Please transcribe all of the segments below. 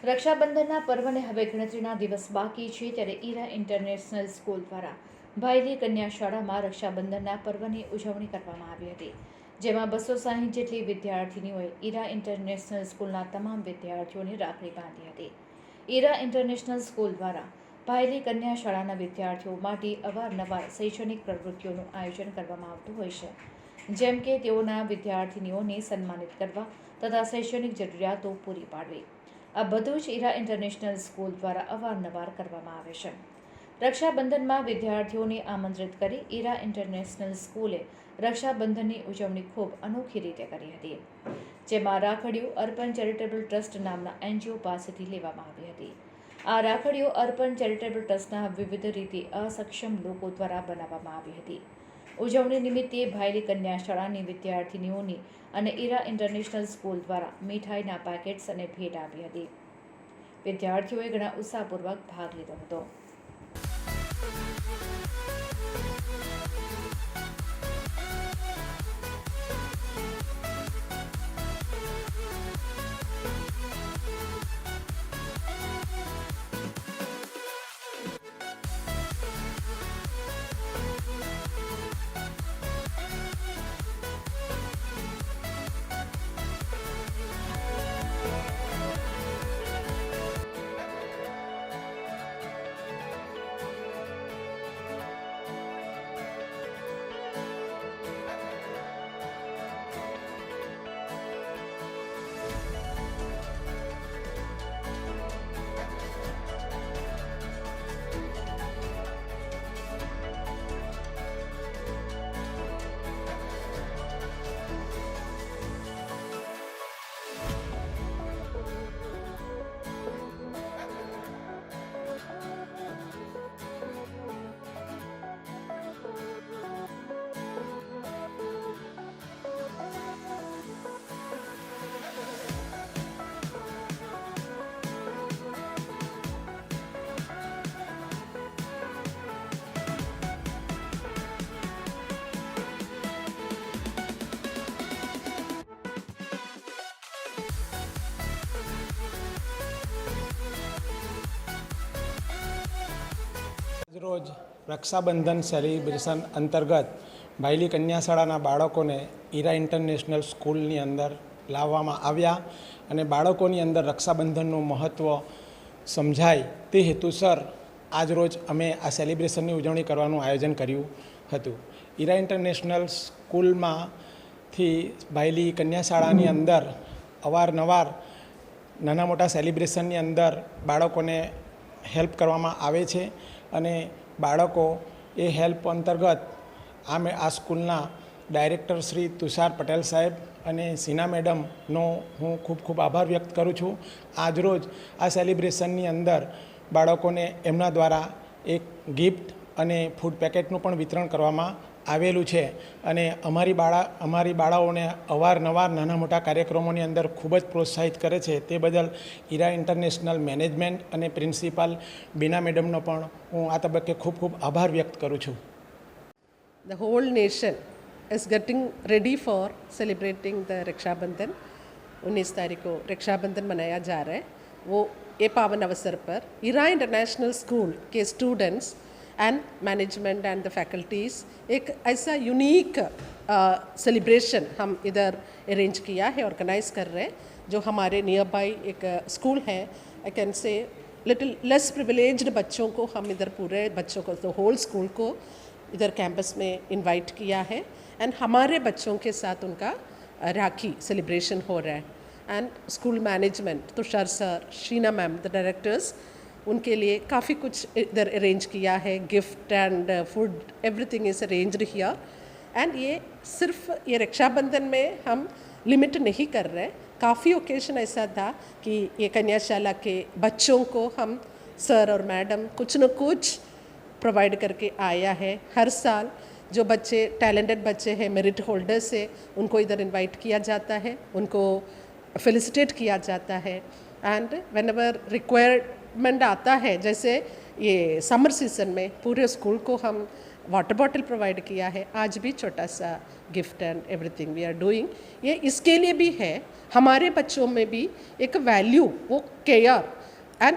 રક્ષાબંધનના પર્વને હવે ગણતરીના દિવસ બાકી છે, ત્યારે ઈરા ઇન્ટરનેશનલ સ્કૂલ દ્વારા ભાયલી કન્યા શાળામાં રક્ષાબંધનના પર્વની ઉજવણી કરવામાં આવી હતી, જેમાં 260 જેટલી વિદ્યાર્થીનીઓએ ઈરા ઇન્ટરનેશનલ સ્કૂલના તમામ વિદ્યાર્થીઓને રાખડી બાંધી હતી. ઈરા ઇન્ટરનેશનલ સ્કૂલ દ્વારા ભાયલી કન્યા શાળાના વિદ્યાર્થીઓ માટે અવારનવાર શૈક્ષણિક પ્રવૃત્તિઓનું આયોજન કરવામાં આવતું હોય છે, જેમ કે તેઓના વિદ્યાર્થીનીઓને સન્માનિત કરવા તથા શૈક્ષણિક જરૂરિયાતો પૂરી પાડવી. આ બધું જ ઈરા ઇન્ટરનેશનલ સ્કૂલ દ્વારા અવારનવાર કરવામાં આવે છે. રક્ષાબંધનમાં વિદ્યાર્થીઓને આમંત્રિત કરી ઈરા ઇન્ટરનેશનલ સ્કૂલે રક્ષાબંધનની ઉજવણી ખૂબ અનોખી રીતે કરી હતી, જેમાં રાખડીઓ અર્પણ ચેરિટેબલ ટ્રસ્ટ નામના એનજીઓ પાસેથી લેવામાં આવી હતી. આ રાખડીઓ અર્પણ ચેરિટેબલ ટ્રસ્ટના વિવિધ રીતે અસક્ષમ લોકો દ્વારા બનાવવામાં આવી હતી. ઉજવણી નિમિત્તે ભાયલી કન્યા શાળાની વિદ્યાર્થીનીઓની અને ઈરા ઇન્ટરનેશનલ સ્કૂલ દ્વારા મીઠાઈના પેકેટ્સ અને ભેટ આપી હતી. વિદ્યાર્થીઓએ ઘણા ઉત્સાહપૂર્વક ભાગ લીધો હતો. રોજ રક્ષાબંધન સેલિબ્રેશન અંતર્ગત ભાયલી કન્યા શાળાના બાળકોને ઈરા ઇન્ટરનેશનલ સ્કૂલની અંદર લાવવામાં આવ્યા અને બાળકોની અંદર રક્ષાબંધનનું મહત્ત્વ સમજાય તે હેતુસર આજરોજ અમે આ સેલિબ્રેશનની ઉજવણી કરવાનું આયોજન કર્યું હતું. ઈરા ઇન્ટરનેશનલ સ્કૂલમાંથી ભાયલી કન્યા શાળાની અંદર અવારનવાર નાના મોટા સેલિબ્રેશનની અંદર બાળકોને હેલ્પ કરવામાં આવે છે અને બાળકો એ હેલ્પ અંતર્ગત આ સ્કૂલના ડાયરેક્ટર શ્રી તુષાર પટેલ સાહેબ અને સીના મેડમનો હું ખૂબ ખૂબ આભાર વ્યક્ત કરું છું. આજરોજ આ સેલિબ્રેશનની અંદર બાળકોને એમના દ્વારા એક ગિફ્ટ અને ફૂડ પેકેટનું પણ વિતરણ કરવામાં આવેલું છે અને અમારી બાળાઓને અવારનવાર નાના મોટા કાર્યક્રમોની અંદર ખૂબ જ પ્રોત્સાહિત કરે છે. તે બદલ ઈરા ઇન્ટરનેશનલ મેનેજમેન્ટ અને પ્રિન્સિપાલ બીના મેડમનો પણ હું આ તબક્કે ખૂબ ખૂબ આભાર વ્યક્ત કરું છું. The whole nation is getting ready for celebrating the Rakshabandhan. 19 तारीख को रक्षाबंधन मनाया जा रहा है. वो ये पावन अवसर पर ईरा इंटरनेशनल स्कूल के students and management and the faculties एक ऐसा यूनिक सेलिब्रेशन हम इधर अरेंज किया है, ऑर्गेनाइज कर रहे हैं. जो हमारे नियर बाई एक स्कूल है, I can say little less privileged बच्चों को हम इधर पूरे बच्चों को तो होल स्कूल को इधर कैंपस में इनवाइट किया है एंड हमारे बच्चों के साथ उनका राखी सेलिब्रेशन हो रहा है. And school management Tushar sir, Sheena ma'am, the directors, उनके लिए काफ़ी कुछ इधर अरेंज किया है. Gift and food everything is arranged here. And ये सिर्फ ये रक्षाबंधन में हम लिमिट नहीं कर रहे. काफ़ी ओकेजन ऐसा था कि ये कन्याशाला के बच्चों को हम सर और मैडम कुछ न कुछ प्रोवाइड करके आया है. हर साल जो बच्चे टैलेंटेड बच्चे हैं, मेरिट होल्डर्स है, उनको इधर इनवाइट किया जाता है, उनको फेलिसिटेट किया जाता है. एंड व्हेन एवर रिक्वायरमेंट आता है, जैसे ये समर सीजन में पूरे स्कूल को हम वाटर बॉटल प्रोवाइड किया है. आज भी छोटा सा gift and everything we are doing. ये इसके लिए भी है हमारे बच्चों में भी एक वैल्यू, वो केयर एंड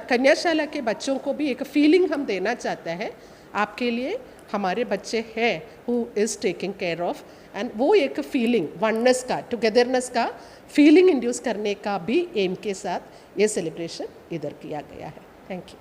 कन्याशाला के बच्चों को भी एक फीलिंग हम देना चाहते हैं, आपके लिए हमारे बच्चे हैं who is taking care of, and वो एक फीलिंग वननेस का, टुगेदरनेस का फीलिंग इंड्यूस करने का भी एम के साथ ये सेलिब्रेशन इधर किया गया है। Thank you.